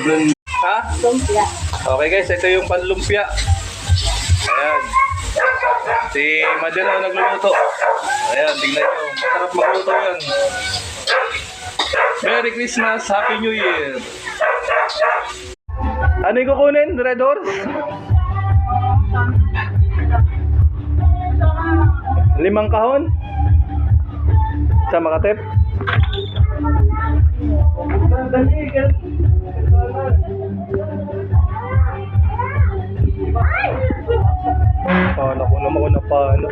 Sobrang... Ha? Lumpia. Okay guys, ito yung panlumpia. Ayan. Si Mother na nagluluto. Ayan, tingnan nyo. Masarap magluto yan. Merry Christmas, Happy New Year. Ano yung kukunin, Red Horse? 5 kahon? Sa Makatip? Paano ko naman kung napano?